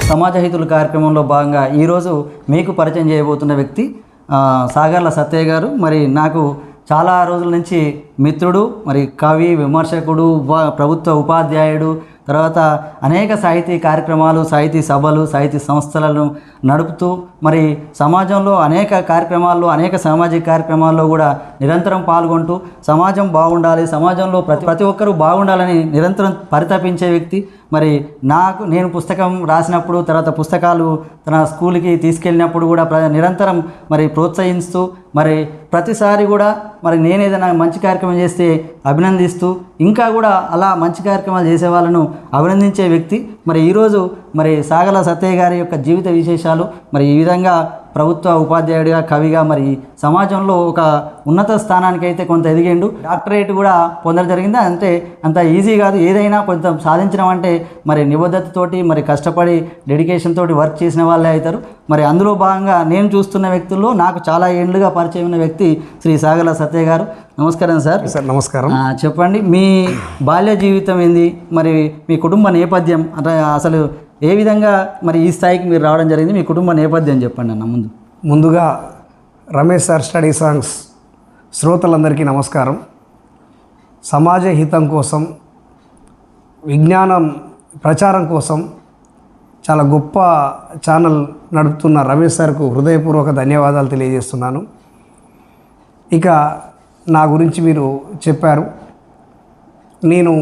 సమాజ హితుల కార్యక్రమంలో భాగంగా ఈరోజు మీకు పరిచయం చేయబోతున్న వ్యక్తి సాగర్ల సత్తయ్య గారు. మరి నాకు చాలా రోజుల నుంచి మిత్రుడు, మరి కవి, విమర్శకుడు, ప్రభుత్వ ఉపాధ్యాయుడు, తర్వాత అనేక సాహితీ కార్యక్రమాలు, సాహితీ సభలు, సాహితీ సంస్థలను నడుపుతూ మరి సమాజంలో అనేక కార్యక్రమాల్లో, అనేక సామాజిక కార్యక్రమాల్లో కూడా నిరంతరం పాల్గొంటూ సమాజం బాగుండాలి, సమాజంలో ప్రతి ఒక్కరూ బాగుండాలని నిరంతరం పరితపించే వ్యక్తి. మరి నేను పుస్తకం రాసినప్పుడు, తర్వాత పుస్తకాలు తన స్కూల్కి తీసుకెళ్ళినప్పుడు కూడా నిరంతరం మరి ప్రోత్సహిస్తూ, మరి ప్రతిసారి కూడా మరి నేను ఏదైనా మంచి కార్యక్రమం చేస్తే అభినందిస్తూ, ఇంకా కూడా అలా మంచి కార్యక్రమాలు చేసే వాళ్ళను అభినందించే వ్యక్తి. మరి ఈరోజు మరి సాగర్ల సత్తయ్య గారి యొక్క జీవిత విశేషాలు, మరి ఈ విధంగా ప్రభుత్వ ఉపాధ్యాయుడిగా, కవిగా మరి సమాజంలో ఒక ఉన్నత స్థానానికి అయితే కొంత ఎదిగిండు. డాక్టరేట్ కూడా పొందడం జరిగింది. అంటే అంత ఈజీ కాదు. ఏదైనా కొంత సాధించడం అంటే మరి నిబద్ధతతోటి, మరి కష్టపడి డెడికేషన్ తోటి వర్క్ చేసిన వాళ్ళే అవుతారు. మరి అందులో భాగంగా నేను చూస్తున్న వ్యక్తుల్లో నాకు చాలా ఏళ్ళుగా పరిచయం ఉన్న వ్యక్తి శ్రీ సాగర్ల సత్తయ్య గారు. నమస్కారం సార్. సార్ నమస్కారం. చెప్పండి, మీ బాల్య జీవితం ఏంది, మరి మీ కుటుంబ నేపథ్యం, అసలు ఏ విధంగా మరి ఈ స్థాయికి మీరు రావడం జరిగింది, మీ కుటుంబ నేపథ్యం చెప్పండి అన్న. ముందుగా రమేష్ సార్ స్టడీ సాంగ్స్ శ్రోతలందరికీ నమస్కారం. సమాజ హితం కోసం, విజ్ఞానం ప్రచారం కోసం చాలా గొప్ప ఛానల్ నడుపుతున్న రమేష్ సార్కు హృదయపూర్వక ధన్యవాదాలు తెలియజేస్తున్నాను. ఇక నా గురించి మీరు చెప్పారు. నేను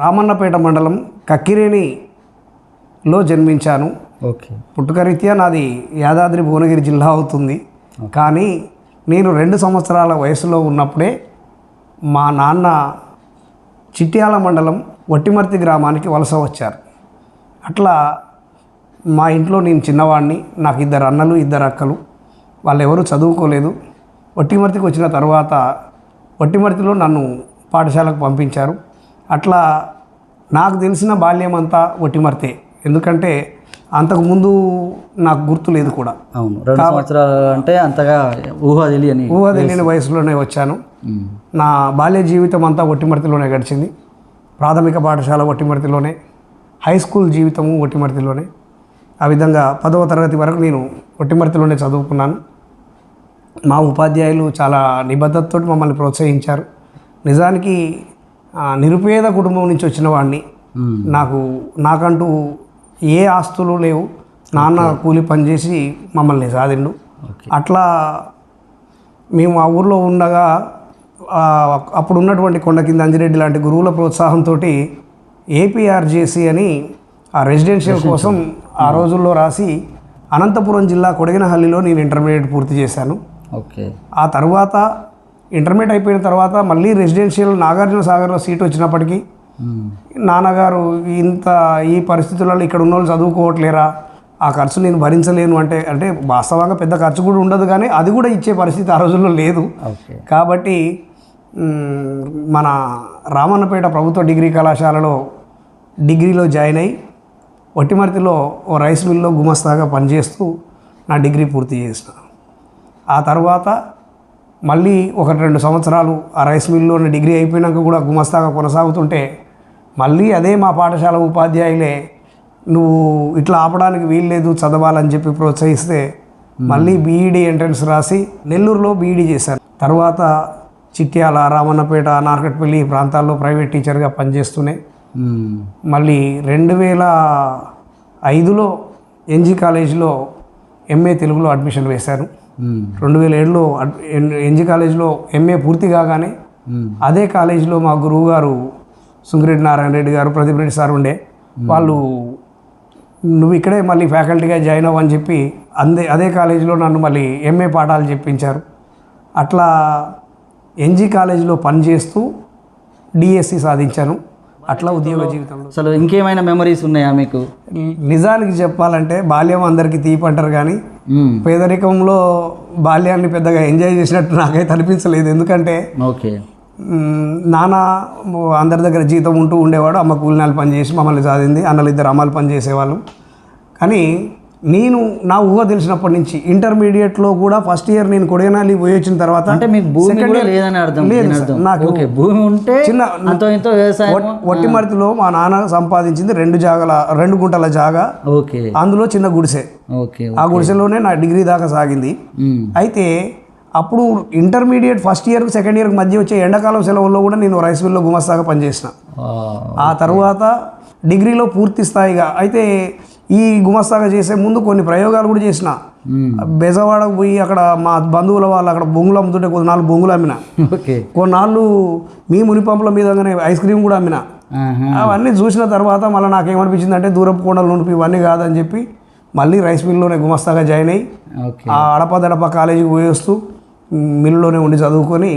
రామన్నపేట మండలం కక్కిరేణిలో జన్మించాను. ఓకే. పుట్టుకరీత్యా నాది యాదాద్రి భువనగిరి జిల్లా అవుతుంది. కానీ నేను 2 సంవత్సరాల వయసులో ఉన్నప్పుడే మా నాన్న చిట్యాల మండలం వట్టిమర్తి గ్రామానికి వలస వచ్చారు. అట్లా మా ఇంట్లో నేను చిన్నవాడిని. నాకు 2 అన్నలు 2 అక్కలు. వాళ్ళు ఎవరు చదువుకోలేదు. వట్టిమర్తికి వచ్చిన తర్వాత వట్టిమర్తిలో నన్ను పాఠశాలకు పంపించారు. అట్లా నాకు తెలిసిన బాల్యం అంతా వట్టిమర్తే. ఎందుకంటే అంతకుముందు నాకు గుర్తు లేదు కూడా. అవును, 2 సంవత్సరాలు అంటే అంతగా ఊహ తెలియని వయసులోనే వచ్చాను. నా బాల్య జీవితం అంతా వట్టిమర్తిలోనే గడిచింది. ప్రాథమిక పాఠశాల వట్టిమర్తిలోనే, హై స్కూల్ జీవితము వట్టిమర్తిలోనే. ఆ విధంగా 10వ తరగతి వరకు నేను వట్టిమర్తిలోనే చదువుకున్నాను. మా ఉపాధ్యాయులు చాలా నిబద్ధతతో మమ్మల్ని ప్రోత్సహించారు. నిజానికి నిరుపేద కుటుంబం నుంచి వచ్చిన వాడిని. నాకంటూ ఏ ఆస్తులు లేవు. నాన్న కూలి పనిచేసి మమ్మల్ని సాధిండు. అట్లా మేము ఆ ఊర్లో ఉండగా అప్పుడు ఉన్నటువంటి కొండ కింద అంజిరెడ్డి లాంటి గురువుల ప్రోత్సాహంతో ఏపీఆర్జేసీ అని ఆ రెసిడెన్షియల్ కోసం ఆ రోజుల్లో రాసి అనంతపురం జిల్లా కొడగినహల్లిలో నేను ఇంటర్మీడియట్ పూర్తి చేశాను. ఓకే. ఆ తర్వాత ఇంటర్మీడియట్ అయిపోయిన తర్వాత మళ్ళీ రెసిడెన్షియల్ నాగార్జున సాగర్లో సీట్ వచ్చినప్పటికీ నాన్నగారు ఈ పరిస్థితులలో ఇక్కడ ఉన్న వాళ్ళు చదువుకోవట్లేరా, ఆ ఖర్చు నేను భరించలేను అంటే వాస్తవంగా పెద్ద ఖర్చు కూడా ఉండదు, కానీ అది కూడా ఇచ్చే పరిస్థితి ఆ రోజుల్లో లేదు. కాబట్టి మన రామన్నపేట ప్రభుత్వ డిగ్రీ కళాశాలలో డిగ్రీలో జాయిన్ అయ్యి వట్టిమర్తిలో ఓ రైస్ మిల్లో గుమస్తాగా పనిచేస్తూ నా డిగ్రీ పూర్తి చేసిన. ఆ తర్వాత మళ్ళీ 1-2 సంవత్సరాలు ఆ రైస్ మిల్లోని డిగ్రీ అయిపోయినాక కూడా గుమస్తాగా కొనసాగుతుంటే మళ్ళీ అదే మా పాఠశాల ఉపాధ్యాయులే నువ్వు ఇట్లా ఆపడానికి వీల్లేదు, చదవాలని చెప్పి ప్రోత్సహిస్తే మళ్ళీ బీఈడీ ఎంట్రన్స్ రాసి నెల్లూరులో బీఈడీ చేశాను. తర్వాత చిట్యాల, రామన్నపేట, నార్కట్పల్లి ప్రాంతాల్లో ప్రైవేట్ టీచర్గా పనిచేస్తూనే మళ్ళీ 2005లో ఎన్జీ కాలేజీలో ఎంఏ తెలుగులో అడ్మిషన్ వేశాను. 2007లో ఎన్జీ కాలేజీలో ఎంఏ పూర్తి కాగానే అదే కాలేజీలో మా గురువు గారు సుంగిరెడ్డి నారాయణ రెడ్డి గారు, ప్రదీప్ రెడ్డి సార్ ఉండే వాళ్ళు, నువ్వు ఇక్కడే మళ్ళీ ఫ్యాకల్టీగా జాయిన్ అవ్వని చెప్పి అదే కాలేజీలో నన్ను మళ్ళీ ఎంఏ పాఠాలు చెప్పించారు. అట్లా ఎన్జీ కాలేజీలో పనిచేస్తూ డిఎస్సి సాధించాను. అట్లా ఉద్యోగ జీవితంలో అసలు ఇంకేమైనా మెమరీస్ ఉన్నాయా మీకు? నిజానికి చెప్పాలంటే బాల్యం అందరికీ తీపి అంటారు, కానీ పేదరికంలో బాల్యాన్ని పెద్దగా ఎంజాయ్ చేసినట్టు నాకైతే అనిపించలేదు. ఎందుకంటే నాన్న అందరి దగ్గర జీతం ఉంటూ ఉండేవాడు, అమ్మ కూలినాలు పనిచేసి మమ్మల్ని చదివింది, అన్నలు 2 అమ్మాయిలు పని చేసేవాళ్ళు. కానీ నేను నా ఊహ తెలిసినప్పటి నుంచి ఇంటర్మీడియట్లో కూడా ఫస్ట్ ఇయర్ నేను కొడైనాలి పోయి వచ్చిన తర్వాత అంటే మీకు భూమి కూడా లేదని అర్థం. లేదు సార్, నాకు ఓకే, భూమి ఉంటే చిన్న అంతో ఇంతో వ్యవసాయం. ఒట్టిమరితిలో మా నాన్న సంపాదించింది 2 గుంటల జాగా, ఓకే అందులో చిన్న గుడిసె. ఓకే, ఆ గుడిసెలోనే నా డిగ్రీ దాకా సాగింది. అయితే అప్పుడు ఇంటర్మీడియట్ ఫస్ట్ ఇయర్ సెకండ్ ఇయర్కి మధ్య వచ్చే ఎండాకాలం సెలవుల్లో కూడా నేను రైస్ మిల్లో గుమస్తాగా పనిచేసిన. ఆ తర్వాత డిగ్రీలో పూర్తి స్థాయిగా అయితే ఈ గుమస్తాగా చేసే ముందు కొన్ని ప్రయోగాలు కూడా చేసిన. బెజవాడకు పోయి అక్కడ మా బంధువుల వాళ్ళు అక్కడ బొంగులు అమ్ముతుంటే కొన్నాళ్ళు బొంగులు అమ్మిన, కొన్నాళ్ళు మీ మునిపంపుల మీదగానే ఐస్ క్రీమ్ కూడా అమ్మిన. అవన్నీ చూసిన తర్వాత మళ్ళీ నాకేమనిపించింది అంటే దూరపు కొండలు నుండి ఇవన్నీ కాదని చెప్పి మళ్ళీ రైస్ మిల్లోనే గుమస్తాగా జాయిన్ అయ్యి ఆ అడపదడప కాలేజీకి పోయి వస్తూ మిల్లులోనే ఉండి చదువుకొని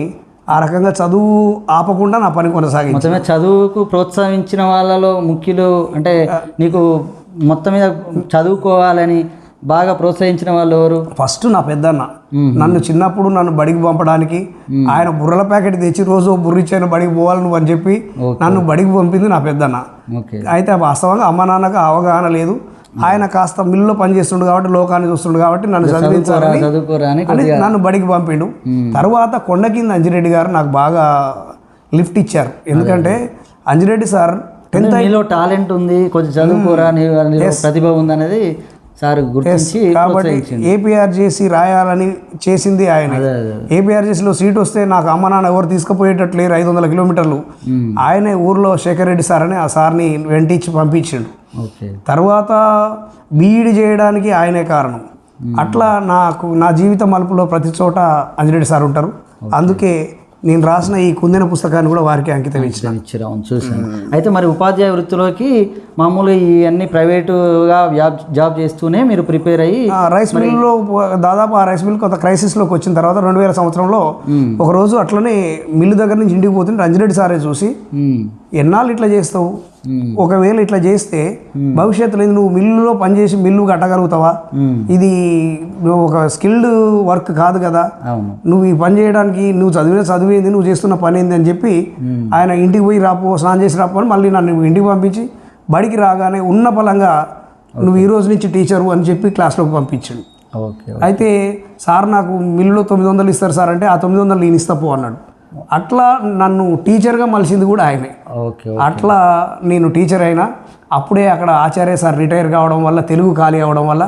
ఆ రకంగా చదువు ఆపకుండా నా పని కొనసాగింది. మొత్తమే చదువుకు ప్రోత్సహించిన వాళ్ళలో ముఖ్యులు అంటే నీకు మొత్తం మీద చదువుకోవాలని బాగా ప్రోత్సహించిన వాళ్ళు ఎవరు? ఫస్ట్ నా పెద్దన్న. నన్ను చిన్నప్పుడు నన్ను బడికి పంపడానికి ఆయన బుర్రల ప్యాకెట్ తెచ్చి రోజు బుర్రిచ్చాను బడికి పోవాలి నువ్వు అని చెప్పి నన్ను బడికి పంపింది నా పెద్దన్న. అయితే వాస్తవంగా అమ్మ నాన్నకు అవగాహన లేదు. ఆయన కాస్త మిల్లులో పనిచేస్తుండు కాబట్టి లోకాన్ని చూస్తుండు కాబట్టి నన్ను చదివించాలని నన్ను బడికి పంపిండు. తర్వాత కొండ కింద అంజిరెడ్డి గారు నాకు బాగా లిఫ్ట్ ఇచ్చారు. ఎందుకంటే అంజిరెడ్డి సార్ 10th నీలో టాలెంట్ ఉంది, కొంచెం చదువుకోరా, ప్రతిభ ఉంది అనేది సార్ గుర్తించి కాబట్టి ఏపీఆర్జేసీ రాయాలని చేసింది ఆయన. ఏపీఆర్జేసీలో సీట్ వస్తే నాకు అమ్మ నాన్న ఎవరు తీసుకుపోయేటట్లు లేరు, 500 కిలోమీటర్లు. ఆయనే ఊర్లో శేఖర్ రెడ్డి సార్ అని ఆ సార్ని వెంటించి పంపించిండు. తర్వాత బీఈడి చేయడానికి ఆయనే కారణం. అట్లా నాకు నా జీవిత మలుపులో ప్రతి చోట అంజిరెడ్డి సార్ ఉంటారు. అందుకే నేను రాసిన ఈ కుందిన పుస్తకాన్ని కూడా వారికి అంకితం ఇచ్చారు. చూసాను. అయితే మరి ఉపాధ్యాయ వృత్తిలోకి మామూలుగా ఇవన్నీ ప్రైవేటుగా జాబ్ చేస్తూనే మీరు ప్రిపేర్ అయ్యి రైస్ మిల్లో దాదాపు ఆ రైస్ మిల్ కొంత క్రైసిస్లోకి వచ్చిన తర్వాత 2000 సంవత్సరంలో ఒకరోజు అట్లనే మిల్లు దగ్గర నుంచి ఇంటికి పోతుంటే అంజిరెడ్డి సారే చూసి ఎన్నాళ్ళు ఇట్లా చేస్తావు, ఒకవేళ ఇట్లా చేస్తే భవిష్యత్తులో నువ్వు మిల్లులో పనిచేసి మిల్లు కట్టగలుగుతావా, ఇది ఒక స్కిల్డ్ వర్క్ కాదు కదా, నువ్వు ఈ పని చేయడానికి నువ్వు చదివేది నువ్వు చేస్తున్న పని ఏంది అని చెప్పి ఆయన ఇంటికి పోయి రాపో స్నానం చేసి రాపో అని మళ్ళీ నన్ను ఇంటికి పంపించి బడికి రాగానే ఉన్న పలంగా నువ్వు ఈ రోజు నుంచి టీచరు అని చెప్పి క్లాస్లోకి పంపించాడు. అయితే సార్ నాకు మిల్లులో 900 ఇస్తారు సార్ అంటే ఆ 900 నేను ఇస్తాపో అన్నాడు. అట్లా నన్ను టీచర్గా మలిసింది కూడా ఆయనే. అట్లా నేను టీచర్ అయినా అప్పుడే అక్కడ ఆచార్య సార్ రిటైర్ కావడం వల్ల తెలుగు ఖాళీ అవ్వడం వల్ల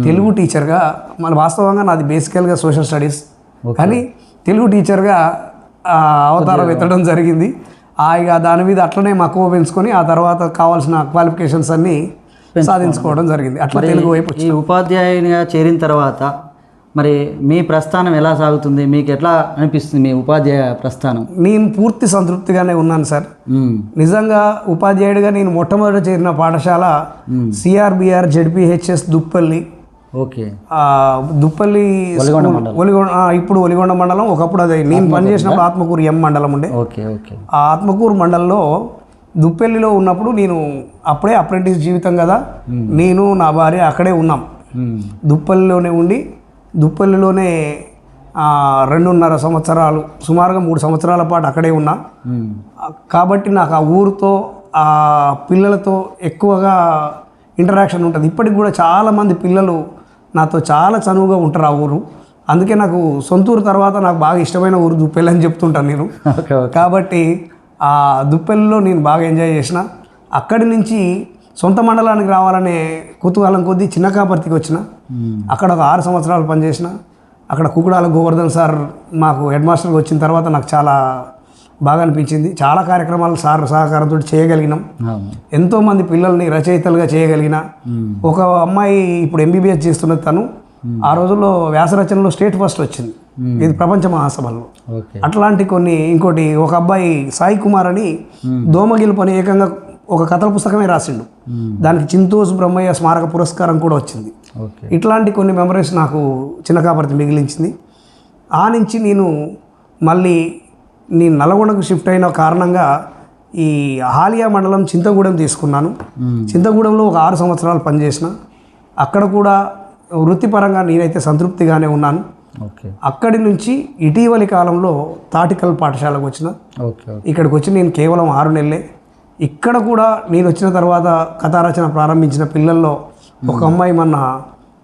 తెలుగు టీచర్గా మళ్ళీ వాస్తవంగా నాది బేసికల్గా సోషల్ స్టడీస్ కానీ తెలుగు టీచర్గా అవతారం ఎత్తడం జరిగింది. ఇక దాని మీద అట్లనే మక్కువ పెంచుకొని ఆ తర్వాత కావాల్సిన క్వాలిఫికేషన్స్ అన్నీ సాధించుకోవడం జరిగింది. అట్లా తెలుగు వైపు ఈ ఉపాధ్యాయునిగా చేరిన తర్వాత మరి మీ ప్రస్థానం ఎలా సాగుతుంది, మీకు ఎట్లా అనిపిస్తుంది మీ ఉపాధ్యాయ ప్రస్థానం? నేను పూర్తి సంతృప్తిగానే ఉన్నాను సార్. నిజంగా ఉపాధ్యాయుడిగా నేను మొట్టమొదట చేరిన పాఠశాల సిఆర్బిఆర్ జెడ్పిహెచ్ఎస్ దుప్పల్లి. దుప్పల్లి ఇప్పుడు ఒలిగొండ మండలం, ఒకప్పుడు అదే నేను పనిచేసినప్పుడు ఆత్మకూరు ఎం మండలం ఉండే. ఆ ఆత్మకూరు మండలంలో దుప్పెల్లిలో ఉన్నప్పుడు నేను అప్పుడే అప్రెంటిస్ జీవితం కదా, నేను నా భార్య అక్కడే ఉన్నాం. దుప్పల్లిలోనే ఉండి దుప్పల్లిలోనే 2.5 సంవత్సరాలు సుమారుగా 3 సంవత్సరాల పాటు అక్కడే ఉన్నా. కాబట్టి నాకు ఆ ఊరితో ఆ పిల్లలతో ఎక్కువగా ఇంటరాక్షన్ ఉంటుంది. ఇప్పటికి కూడా చాలామంది పిల్లలు నాతో చాలా చనువుగా ఉంటారు ఆ ఊరు. అందుకే నాకు సొంత ఊరు తర్వాత నాకు బాగా ఇష్టమైన ఊరు దుప్పెల్లి అని చెప్తుంటాను నేను. కాబట్టి ఆ దుప్పెల్లిలో నేను బాగా ఎంజాయ్ చేసిన. అక్కడి నుంచి సొంత మండలానికి రావాలనే కుతూహలం కొద్దీ చిన్నకాపర్తికి వచ్చిన. అక్కడ ఒక 6 సంవత్సరాలు పనిచేసిన. అక్కడ కుకుడాల గోవర్ధన్ సార్ మాకు హెడ్ మాస్టర్గా వచ్చిన తర్వాత నాకు చాలా బాగా అనిపించింది. చాలా కార్యక్రమాలు సార్ సహకారంతో చేయగలిగినాం. ఎంతోమంది పిల్లల్ని రచయితలుగా చేయగలిగిన. ఒక అమ్మాయి ఇప్పుడు ఎంబీబీఎస్ చేస్తున్నది, తను ఆ రోజుల్లో వ్యాసరచనలో స్టేట్ ఫస్ట్ వచ్చింది, ఇది ప్రపంచ మహాసభల్లో. అట్లాంటి కొన్ని ఇంకోటి ఒక అబ్బాయి సాయి కుమార్ అని దోమగిలుపు అని ఏకంగా ఒక కథల పుస్తకమే రాసిండు. దానికి చింతోజ్ బ్రహ్మయ్య స్మారక పురస్కారం కూడా వచ్చింది. ఇట్లాంటి కొన్ని మెమరీస్ నాకు చిన్నకాపర్తి మిగిలించింది. ఆ నుంచి నేను మళ్ళీ నల్గొండకు షిఫ్ట్ అయిన కారణంగా ఈ హాలియా మండలం చింతగూడెం తీసుకున్నాను. చింతగూడెంలో ఒక 6 సంవత్సరాలు పనిచేసిన. అక్కడ కూడా వృత్తిపరంగా నేనైతే సంతృప్తిగానే ఉన్నాను. అక్కడి నుంచి ఇటీవలి కాలంలో తాటికల్ పాఠశాలకు వచ్చిన. ఇక్కడికి వచ్చి నేను కేవలం 6 నెలలే. ఇక్కడ కూడా నేను వచ్చిన తర్వాత కథారచన ప్రారంభించిన పిల్లల్లో ఒక అమ్మాయి మన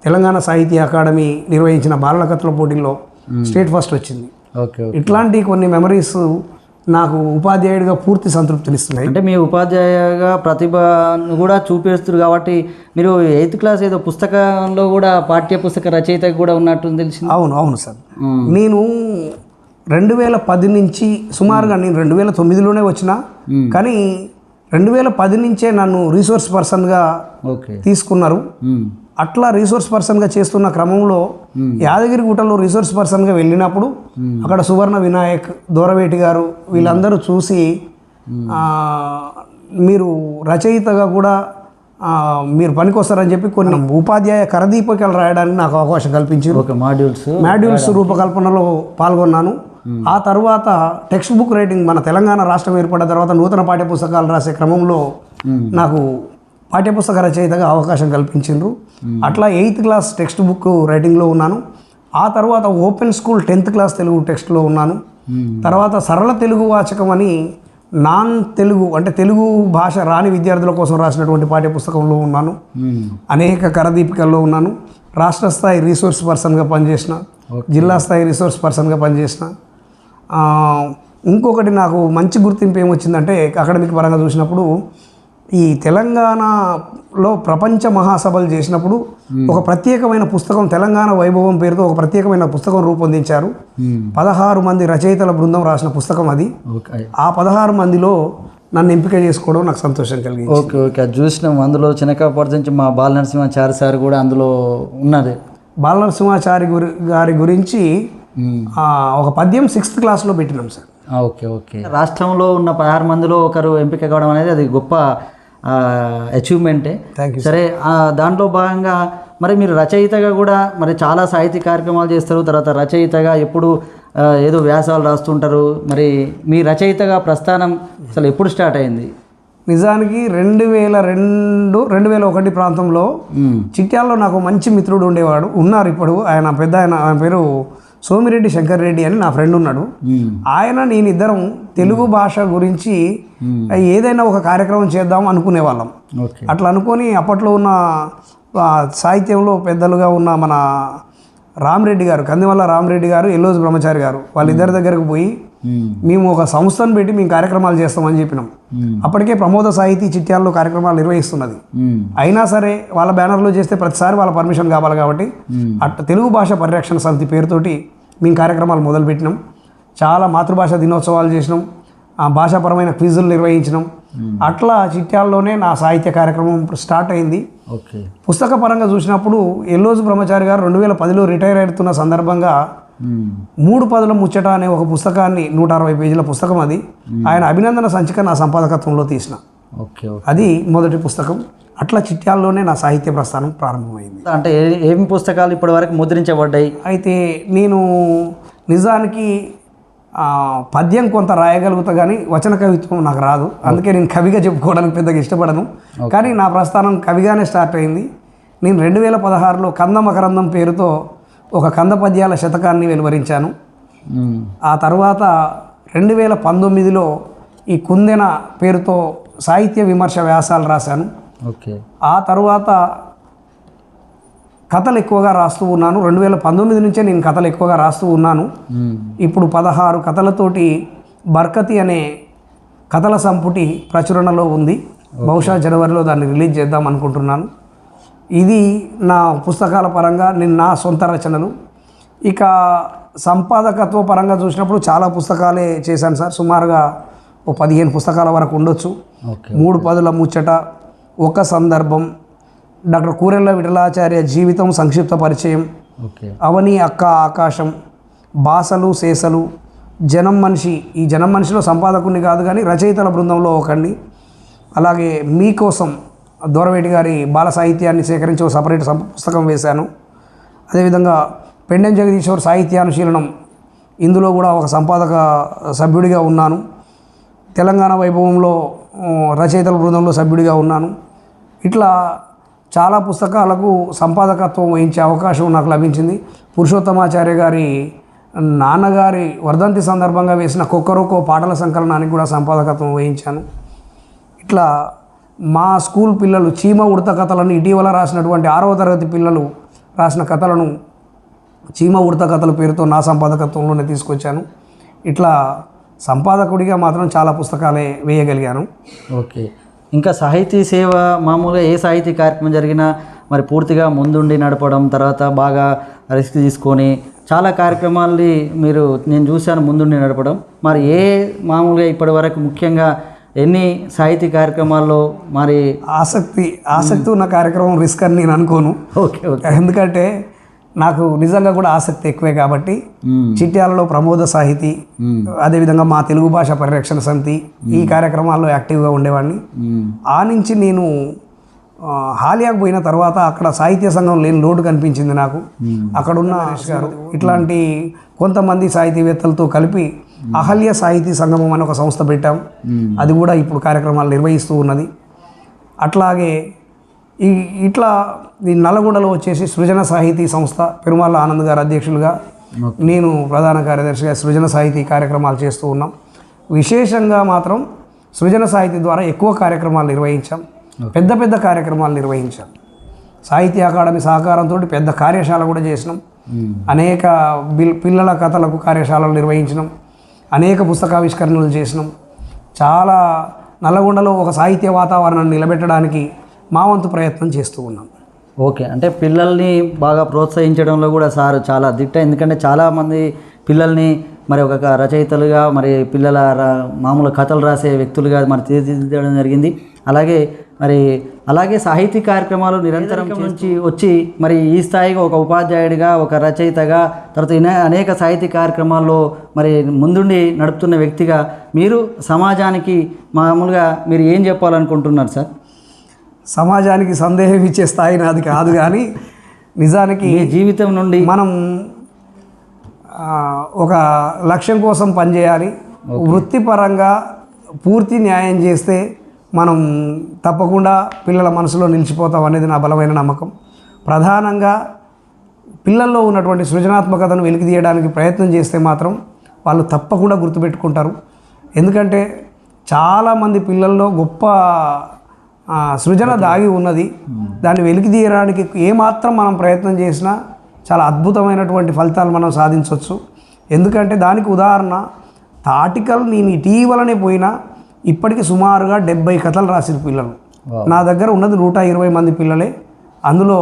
తెలంగాణ సాహిత్య అకాడమీ నిర్వహించిన బాలల కథల పోటీల్లో స్టేట్ ఫస్ట్ వచ్చింది. ఓకే. ఇట్లాంటి కొన్ని మెమరీస్ నాకు ఉపాధ్యాయుడిగా పూర్తి సంతృప్తినిస్తున్నాయి. అంటే మీ ఉపాధ్యాయుగా ప్రతిభను కూడా చూపిస్తారు కాబట్టి మీరు 8th క్లాస్ ఏదో పుస్తకంలో కూడా పాఠ్య పుస్తక రచయిత కూడా ఉన్నట్టు తెలిసింది. అవును సార్. నేను 2010 నుంచి సుమారుగా నేను 2009లోనే వచ్చిన, కానీ 2010 నుంచే నన్ను రీసోర్స్ పర్సన్గా తీసుకున్నారు. అట్లా రీసోర్స్ పర్సన్గా చేస్తున్న క్రమంలో యాదగిరిగుట్టలో రీసోర్స్ పర్సన్గా వెళ్ళినప్పుడు అక్కడ సువర్ణ వినాయక్, దూరవేటి గారు వీళ్ళందరూ చూసి మీరు రచయితగా కూడా మీరు పనికొస్తారని చెప్పి కొన్ని ఉపాధ్యాయ కరదీపికలు రాయడానికి నాకు అవకాశం కల్పించారు. మాడ్యూల్స్ రూపకల్పనలో పాల్గొన్నాను. ఆ తర్వాత టెక్స్ట్ బుక్ రైటింగ్, మన తెలంగాణ రాష్ట్రం ఏర్పడిన తర్వాత నూతన పాఠ్యపుస్తకాలు రాసే క్రమంలో నాకు పాఠ్యపుస్తక రచయితగా అవకాశం కల్పించారు. అట్లా 8th క్లాస్ టెక్స్ట్ బుక్ రైటింగ్లో ఉన్నాను. ఆ తర్వాత open school 10th class Telugu టెక్స్ట్లో ఉన్నాను. తర్వాత సరళ తెలుగు వాచకం అని నాన్ తెలుగు అంటే తెలుగు భాష రాని విద్యార్థుల కోసం రాసినటువంటి పాఠ్యపుస్తకంలో ఉన్నాను. అనేక కరదీపికల్లో ఉన్నాను. రాష్ట్ర స్థాయి రీసోర్స్ పర్సన్గా పనిచేసిన, జిల్లా స్థాయి రీసోర్స్ పర్సన్గా పనిచేసిన. ఇంకొకటి నాకు మంచి గుర్తింపు ఏమొచ్చిందంటే అకాడమిక్ పరంగా చూసినప్పుడు ఈ తెలంగాణలో ప్రపంచ మహాసభలు చేసినప్పుడు ఒక ప్రత్యేకమైన పుస్తకం, తెలంగాణ వైభవం పేరుతో ఒక ప్రత్యేకమైన పుస్తకం రూపొందించారు. 16 మంది రచయితల బృందం రాసిన పుస్తకం అది. ఆ 16 మందిలో నన్ను ఎంపిక చేసుకోవడం నాకు సంతోషం కలిగింది. ఓకే. అది చూసినాం. అందులో చిన్నకాపటి నుంచి మా బాల నరసింహాచారి సార్ కూడా అందులో ఉన్నది. బాల నరసింహాచారి గారి గురించి ఒక పద్యం 6th క్లాస్లో పెట్టినాం సార్. ఓకే. రాష్ట్రంలో ఉన్న 16 మందిలో ఒకరు ఎంపిక కావడం అనేది అది గొప్ప అచీవ్మెంటే. సరే, దాంట్లో భాగంగా మరి మీరు రచయితగా కూడా మరి చాలా సాహిత్య కార్యక్రమాలు చేస్తారు. తర్వాత రచయితగా ఎప్పుడు ఏదో వ్యాసాలు రాస్తుంటారు. మరి మీ రచయితగా ప్రస్థానం అసలు ఎప్పుడు స్టార్ట్ అయింది? నిజానికి 2001 ప్రాంతంలో చిట్యాల్లో నాకు మంచి మిత్రుడు ఉండేవాడు, ఉన్నారు ఇప్పుడు. ఆయన పేరు సోమిరెడ్డి శంకర్ రెడ్డి అని నా ఫ్రెండ్ ఉన్నాడు. నేను ఇద్దరం తెలుగు భాష గురించి ఏదైనా ఒక కార్యక్రమం చేద్దాం అనుకునేవాళ్ళం. అట్లా అనుకొని అప్పట్లో ఉన్న సాహిత్యంలో పెద్దలుగా ఉన్న మన రామరెడ్డి గారు, కందిమల్ల రామరెడ్డి గారు, ఎల్లోజు బ్రహ్మచారి గారు, వాళ్ళిద్దరి దగ్గరకు పోయి మేము ఒక సంస్థను పెట్టి మేము కార్యక్రమాలు చేస్తామని చెప్పినాం. అప్పటికే ప్రమోద సాహితీ చిట్యాల్లో కార్యక్రమాలు నిర్వహిస్తున్నది. అయినా సరే వాళ్ళ బ్యానర్లో చేస్తే ప్రతిసారి వాళ్ళ పర్మిషన్ కావాలి కాబట్టి తెలుగు భాష పరిరక్షణ సమితి పేరుతోటి మేము కార్యక్రమాలు మొదలుపెట్టినాం. చాలా మాతృభాష దినోత్సవాలు చేసినాం, భాషాపరమైన క్విజులు నిర్వహించినాం. అట్లా చిట్యాల్లోనే నా సాహిత్య కార్యక్రమం స్టార్ట్ అయింది. పుస్తక పరంగా చూసినప్పుడు ఎల్లోజు బ్రహ్మచారి గారు 2010లో రిటైర్ అవుతున్న సందర్భంగా 3 పదుల ముచ్చట అనే ఒక పుస్తకాన్ని, 160 పేజీల పుస్తకం అది, ఆయన అభినందన సంచిక నా సంపాదకత్వంలో తీసిన. అది మొదటి పుస్తకం. అట్లా చిట్యాల్లోనే నా సాహిత్య ప్రస్థానం ప్రారంభమైంది. అంటే ఏమి పుస్తకాలు ఇప్పటి వరకు ముద్రించబడ్డాయి? అయితే నేను నిజానికి పద్యం కొంత రాయగలుగుతా, కానీ వచన కవిత్వం నాకు రాదు. అందుకే నేను కవిగా చెప్పుకోవడానికి పెద్దగా ఇష్టపడను. కానీ నా ప్రస్థానం కవిగానే స్టార్ట్ అయింది. నేను 2016లో కంద మకరందం పేరుతో ఒక కంద పద్యాల శతకాన్ని వెలువరించాను. ఆ తర్వాత 2019లో ఈ కుందెన పేరుతో సాహిత్య విమర్శ వ్యాసాలు రాశాను. ఆ తర్వాత కథలు ఎక్కువగా రాస్తూ ఉన్నాను. 2019 నుంచే నేను కథలు ఎక్కువగా రాస్తూ ఉన్నాను. ఇప్పుడు 16 కథలతోటి బర్కతి అనే కథల సంపుటి ప్రచురణలో ఉంది. బహుశా జనవరిలో దాన్ని రిలీజ్ చేద్దాం అనుకుంటున్నాను. ఇది నా పుస్తకాల పరంగా నా సొంత రచనలు. ఇక సంపాదకత్వ పరంగా చూసినప్పుడు చాలా పుస్తకాలే చేశాను సార్. సుమారుగా 15 పుస్తకాల వరకు ఉండొచ్చు. 3 పదుల ముచ్చట, ఒక సందర్భం, డాక్టర్ కూరెళ్ళ విఠలాచార్య జీవితం సంక్షిప్త పరిచయం, అవని అక్క ఆకాశం, బాసలు శేషలు, జనం మనిషి. ఈ జనం మనిషిలో సంపాదకుని కాదు కానీ రచయితల బృందంలో ఒకండి. అలాగే మీకోసం దూరవేటి గారి బాల సాహిత్యాన్ని సేకరించి ఒక సపరేట్ పుస్తకం వేశాను. అదేవిధంగా పెండెం జగదీశ్వర్ సాహిత్యానుశీలనం, ఇందులో కూడా ఒక సంపాదక సభ్యుడిగా ఉన్నాను. తెలంగాణ వైభవంలో రచయితల బృందంలో సభ్యుడిగా ఉన్నాను. ఇట్లా చాలా పుస్తకాలకు సంపాదకత్వం వహించే అవకాశం నాకు లభించింది. పురుషోత్తమాచార్య గారి నాన్నగారి వర్ధంతి సందర్భంగా వేసిన కొక్కరోకో పాటల సంకలనానికి కూడా సంపాదకత్వం వహించాను. ఇట్లా మా స్కూల్ పిల్లలు చీమ ఉడత కథలను ఇటీవల రాసినటువంటి 6వ తరగతి పిల్లలు రాసిన కథలను చీమ ఉడత కథల పేరుతో నా సంపాదకత్వంలోనే తీసుకొచ్చాను. ఇట్లా సంపాదకుడిగా మాత్రం చాలా పుస్తకాలే వేయగలిగాను. ఓకే. ఇంకా సాహితీ సేవ మామూలుగా ఏ సాహితీ కార్యక్రమం జరిగినా మరి పూర్తిగా ముందుండి నడపడం, తర్వాత బాగా రిస్క్ తీసుకొని చాలా కార్యక్రమాల్ని మీరు నేను చూశాను ముందుండి నడపడం. మరి మామూలుగా ఇప్పటి వరకు ముఖ్యంగా ఎన్ని సాహితీ కార్యక్రమాల్లో మరి ఆసక్తి ఉన్న కార్యక్రమం రిస్క్ అని నేను అనుకోను. Okay okay. ఎందుకంటే నాకు నిజంగా కూడా ఆసక్తి ఎక్కువే కాబట్టి చిట్యాలలో ప్రమోద సాహితీ, అదేవిధంగా మా తెలుగు భాష పరిరక్షణ సమితి ఈ కార్యక్రమాల్లో యాక్టివ్గా ఉండేవాడిని. ఆ నుంచి నేను హాలియాకు పోయిన తర్వాత అక్కడ సాహిత్య సంఘం లేని లోటు కనిపించింది నాకు. అక్కడున్న గారు ఇట్లాంటి కొంతమంది సాహితీవేత్తలతో కలిపి అహల్య సాహితీ సంగమం అని ఒక సంస్థ పెట్టాం. అది కూడా ఇప్పుడు కార్యక్రమాలు నిర్వహిస్తూ ఉన్నది. అట్లాగే ఇట్లా ఈ నల్గొండలో వచ్చేసి సృజన సాహితీ సంస్థ పెరుమాళ్ళ ఆనంద్ గారు అధ్యక్షులుగా, నేను ప్రధాన కార్యదర్శిగా సృజన సాహితీ కార్యక్రమాలు చేస్తూ ఉన్నాం. విశేషంగా మాత్రం సృజన సాహితీ ద్వారా ఎక్కువ కార్యక్రమాలు నిర్వహించాం, పెద్ద పెద్ద కార్యక్రమాలు నిర్వహించాం. సాహిత్య అకాడమీ సహకారంతో పెద్ద కార్యశాల కూడా చేసినాం. అనేక పిల్లల కథలకు కార్యశాలలు నిర్వహించినాం, అనేక పుస్తకావిష్కరణలు చేసినాం. చాలా నల్లగొండలో ఒక సాహిత్య వాతావరణాన్ని నిలబెట్టడానికి మా వంతు ప్రయత్నం చేస్తూ ఉన్నాం. ఓకే. అంటే పిల్లల్ని బాగా ప్రోత్సహించడంలో కూడా సార్ చాలా దిట్ట. ఎందుకంటే చాలామంది పిల్లల్ని మరి ఒక రచయితలుగా, మరి పిల్లల మామూలు కథలు రాసే వ్యక్తులుగా మరి తీర్చిదిద్దడం జరిగింది. అలాగే సాహితీ కార్యక్రమాలు నిరంతరం నుంచి వచ్చి మరి ఈ స్థాయిగా ఒక ఉపాధ్యాయుడిగా, ఒక రచయితగా, తర్వాత అనేక సాహితీ కార్యక్రమాల్లో మరి ముందుండి నడుపుతున్న వ్యక్తిగా మీరు సమాజానికి మామూలుగా మీరు ఏం చెప్పాలనుకుంటున్నారు సార్? సమాజానికి సందేహం ఇచ్చే స్థాయి నాది కాదు, కానీ నిజానికి జీవితం నుండి మనం ఒక లక్ష్యం కోసం పనిచేయాలి. వృత్తిపరంగా పూర్తి న్యాయం చేస్తే మనం తప్పకుండా పిల్లల మనసులో నిలిచిపోతాం అనేది నా బలమైన నమ్మకం. ప్రధానంగా పిల్లల్లో ఉన్నటువంటి సృజనాత్మకతను వెలికితీయడానికి ప్రయత్నం చేస్తే మాత్రం వాళ్ళు తప్పకుండా గుర్తుపెట్టుకుంటారు. ఎందుకంటే చాలామంది పిల్లల్లో గొప్ప సృజన దాగి ఉన్నది. దాన్ని వెలికితీయడానికి ఏమాత్రం మనం ప్రయత్నం చేసినా చాలా అద్భుతమైనటువంటి ఫలితాలు మనం సాధించవచ్చు. ఎందుకంటే దానికి ఉదాహరణ తాటికల్ నేను ఇటీవలనే పోయినా ఇప్పటికి సుమారుగా 70 కథలు రాసిన పిల్లలు నా దగ్గర ఉన్నది. 120 మంది పిల్లలే, అందులో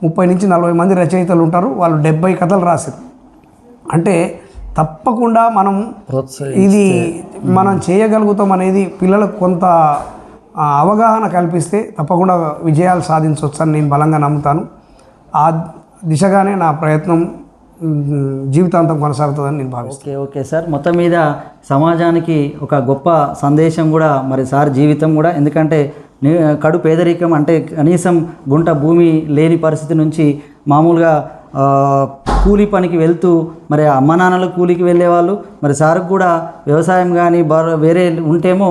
30 నుంచి 40 మంది రచయితలు ఉంటారు. వాళ్ళు 70 కథలు రాశారు. అంటే తప్పకుండా ఇది మనం చేయగలుగుతాం అనేది పిల్లలకు కొంత అవగాహన కల్పిస్తే తప్పకుండా విజయాలు సాధించవచ్చు అని నేను బలంగా నమ్ముతాను. ఆ దిశగానే నా ప్రయత్నం జీవితాంతం కొనసాగుతుందని నేను భావిస్తాను. Okay sir. మొత్తం మీద సమాజానికి ఒక గొప్ప సందేశం కూడా మరి సార్ జీవితం కూడా. ఎందుకంటే కడు పేదరికం అంటే కనీసం గుంట భూమి లేని పరిస్థితి నుంచి మామూలుగా కూలి పనికి వెళ్తూ మరి అమ్మ నాన్నలు కూలికి వెళ్ళేవాళ్ళు. మరి సార్కు కూడా వ్యవసాయం కానీ వేరే ఉంటేమో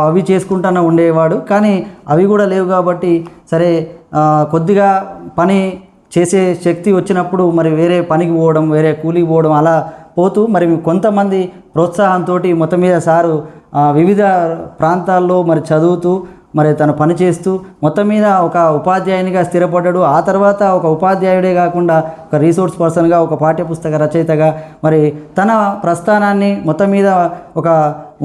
అవి చేసుకుంటూనే ఉండేవాడు. కానీ అవి కూడా లేవు కాబట్టి సరే కొద్దిగా పని చేసే శక్తి వచ్చినప్పుడు మరి వేరే పనికి పోవడం, వేరే కూలికి పోవడం, అలా పోతూ మరి కొంతమంది ప్రోత్సాహంతో మొత్తం మీద సారు వివిధ ప్రాంతాల్లో మరి చదువుతూ మరి తను పనిచేస్తూ మొత్తం మీద ఒక ఉపాధ్యాయునిగా స్థిరపడ్డాడు. ఆ తర్వాత ఒక ఉపాధ్యాయుడే కాకుండా ఒక రీసోర్స్ పర్సన్గా, ఒక పాఠ్యపుస్తక రచయితగా మరి తన ప్రస్థానాన్ని మొత్తం మీద ఒక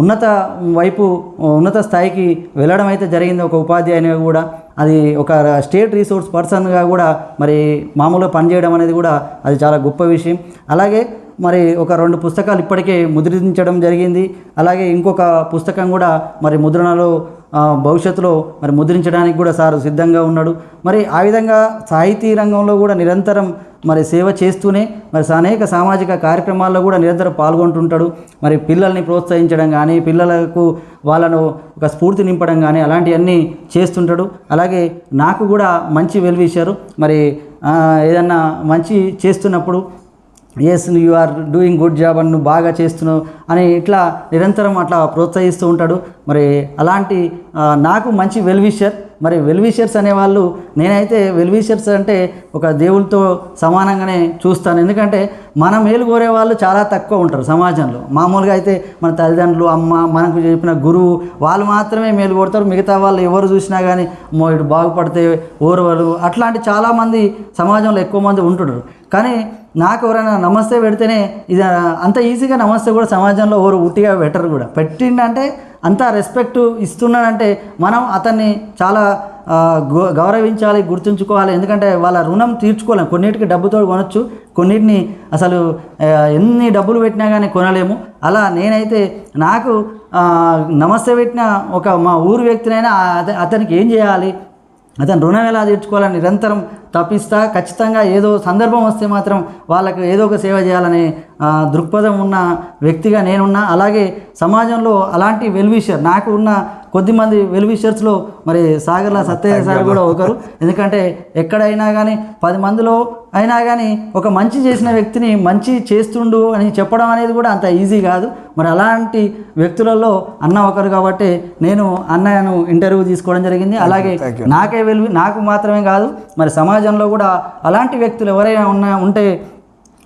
ఉన్నత స్థాయికి వెళ్ళడం అయితే జరిగింది. ఒక ఉపాధ్యాయునిగా కూడా అది ఒక స్టేట్ రీసోర్స్ పర్సన్గా కూడా మరి మామూలుగా పనిచేయడం అనేది కూడా అది చాలా గొప్ప విషయం. అలాగే మరి ఒక 2 పుస్తకాలు ఇప్పటికే ముద్రించడం జరిగింది. అలాగే ఇంకొక పుస్తకం కూడా మరి ముద్రణలో భవిష్యత్తులో మరి ముద్రించడానికి కూడా సార్ సిద్ధంగా ఉన్నాడు. మరి ఆ విధంగా సాహితీ రంగంలో కూడా నిరంతరం మరి సేవ చేస్తూనే మరి అనేక సామాజిక కార్యక్రమాల్లో కూడా నిరంతరం పాల్గొంటుంటాడు. మరి పిల్లల్ని ప్రోత్సహించడం కానీ, పిల్లలకు వాళ్ళను ఒక స్ఫూర్తి నింపడం కానీ అలాంటివన్నీ చేస్తుంటాడు. అలాగే నాకు కూడా మంచి వెల్విషరు. మరి ఏదన్నా మంచి చేస్తున్నప్పుడు yes you are doing good job అని నువ్వు బాగా చేస్తున్నావు అని ఇట్లా నిరంతరం అట్లా ప్రోత్సహిస్తూ ఉంటాడు. మరి అలాంటి నాకు మంచి వెల్విషర్ మరి వెల్విషర్స్ అనేవాళ్ళు, నేనైతే వెల్విషర్స్ అంటే ఒక దేవుడితో సమానంగానే చూస్తాను. ఎందుకంటే మన మేలు కోరే వాళ్ళు చాలా తక్కువ ఉంటారు సమాజంలో. మామూలుగా అయితే మన తల్లిదండ్రులు, అమ్మ, మనకు చెప్పిన గురువు వాళ్ళు మాత్రమే మేలు కొడతారు. మిగతా వాళ్ళు ఎవరు చూసినా కానీ ఇటు బాగుపడితే ఓర్వలు అట్లాంటి చాలామంది సమాజంలో ఎక్కువ మంది ఉంటున్నారు. కానీ నాకు ఎవరైనా నమస్తే పెడితేనే ఇది అంత ఈజీగా నమస్తే కూడా సమాజంలో ఎవరు ఉట్టిగా పెట్టరు కూడా. పెట్టిండంటే అంత రెస్పెక్ట్ ఇస్తున్నాడంటే మనం అతన్ని చాలా గౌరవించాలి, గుర్తుంచుకోవాలి. ఎందుకంటే వాళ్ళ రుణం తీర్చుకోలేము. కొన్నిటికి డబ్బుతో కొనొచ్చు, కొన్నిటిని అసలు ఎన్ని డబ్బులు పెట్టినా కానీ కొనలేము. అలా నేనైతే నాకు నమస్తే పెట్టిన ఒక మా ఊరు వ్యక్తినైనా అతనికి ఏం చేయాలి, అతను రుణం ఎలా తీర్చుకోవాలని నిరంతరం తప్పిస్తా. ఖచ్చితంగా ఏదో సందర్భం వస్తే మాత్రం వాళ్ళకు ఏదో ఒక సేవ చేయాలనే దృక్పథం ఉన్న వ్యక్తిగా నేనున్నా. అలాగే సమాజంలో అలాంటి వెల్విషర్ నాకు ఉన్న కొద్దిమంది వెల్విషర్స్లో మరి సాగర్ల సత్తయ్య సార్ కూడా ఒకరు. ఎందుకంటే ఎక్కడైనా కానీ 10 మందిలో అయినా కానీ ఒక మంచి చేసిన వ్యక్తిని మంచి చేస్తుండు అని చెప్పడం అనేది కూడా అంత ఈజీ కాదు. మరి అలాంటి వ్యక్తులలో అన్న ఒకరు కాబట్టి నేను అన్నను ఇంటర్వ్యూ తీసుకోవడం జరిగింది. అలాగే నాకు మాత్రమే కాదు, మరి సమాజంలో కూడా అలాంటి వ్యక్తులు ఎవరైనా ఉంటే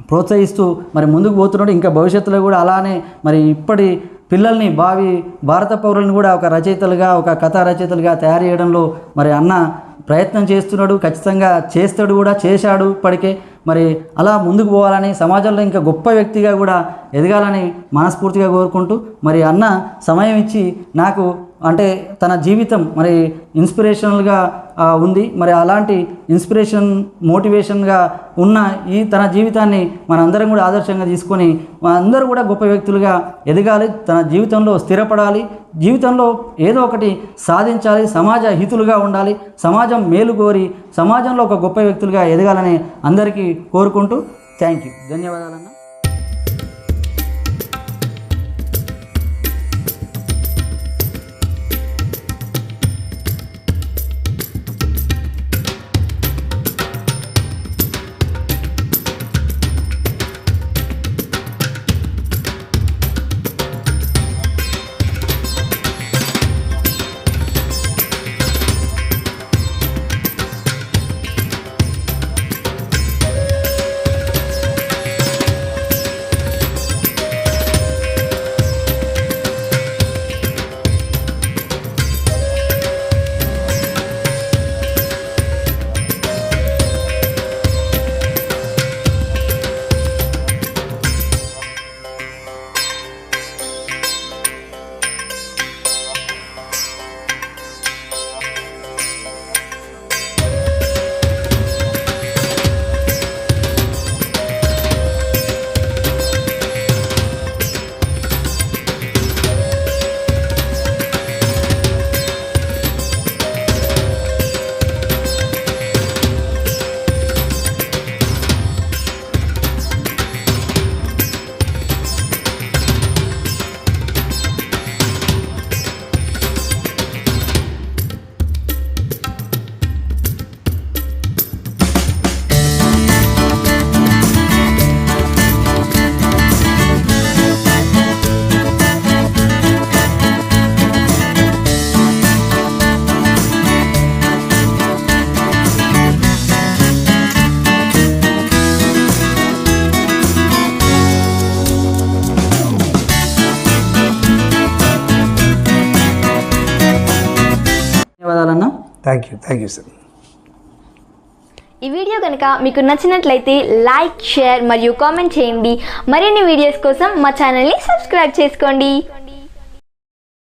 ప్రోత్సహిస్తూ మరి ముందుకు పోతున్నాడు. ఇంకా భవిష్యత్తులో కూడా అలానే మరి ఇప్పటి పిల్లల్ని, భావి భారత పౌరులను కూడా ఒక రచయితలుగా, ఒక కథా రచయితలుగా తయారు చేయడంలో మరి అన్న ప్రయత్నం చేస్తున్నాడు. ఖచ్చితంగా చేస్తాడు కూడా, చేశాడు ఇప్పటికే. మరి అలా ముందుకు పోవాలని, సమాజంలో ఇంకా గొప్ప వ్యక్తిగా కూడా ఎదగాలని మనస్ఫూర్తిగా కోరుకుంటూ మరి అన్న సమయం ఇచ్చి నాకు అంటే తన జీవితం మరి ఇన్స్పిరేషనల్గా ఉంది. మరి అలాంటి ఇన్స్పిరేషన్, మోటివేషన్గా ఉన్న తన జీవితాన్ని మనందరం కూడా ఆదర్శంగా తీసుకొని అందరూ కూడా గొప్ప వ్యక్తులుగా ఎదగాలి, తన జీవితంలో స్థిరపడాలి, జీవితంలో ఏదో ఒకటి సాధించాలి, సమాజ హితులుగా ఉండాలి, సమాజం మేలు కోరి సమాజంలో ఒక గొప్ప వ్యక్తులుగా ఎదగాలని అందరికీ కోరుకుంటూ థ్యాంక్ యూ. ధన్యవాదాలన్న. Thank you sir. ఈ వీడియో కనుక మీకు నచ్చినట్లయితే లైక్, షేర్ మరియు కామెంట్ చేయండి. మరిన్ని వీడియోస్ కోసం మా ఛానల్ని సబ్స్క్రైబ్ చేసుకోండి.